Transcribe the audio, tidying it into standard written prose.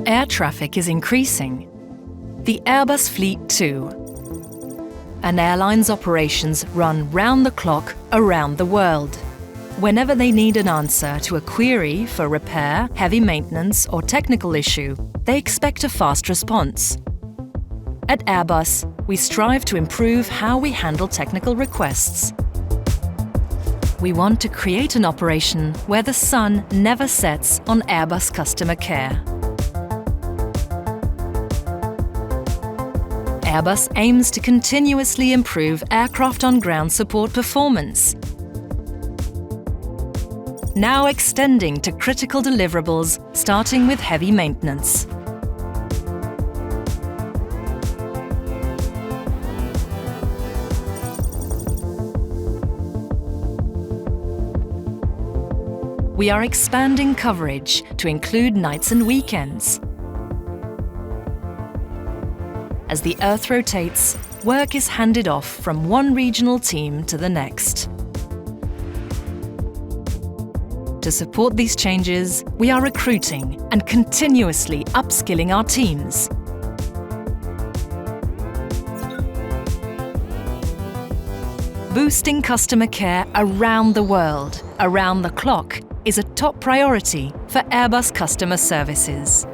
Air traffic is increasing. The Airbus fleet too. An airline's operations run round the clock around the world. Whenever they need an answer to a query for repair, heavy maintenance or technical issue, they expect a fast response. At Airbus, we strive to improve how we handle technical requests. We want to create an operation where the sun never sets on Airbus customer care. Airbus aims to continuously improve aircraft on-ground support performance, now extending to critical deliverables, starting with heavy maintenance. We are expanding coverage to include nights and weekends. As the Earth rotates, work is handed off from one regional team to the next. To support these changes, we are recruiting and continuously upskilling our teams. Boosting customer care around the world, around the clock, is a top priority for Airbus Customer Services.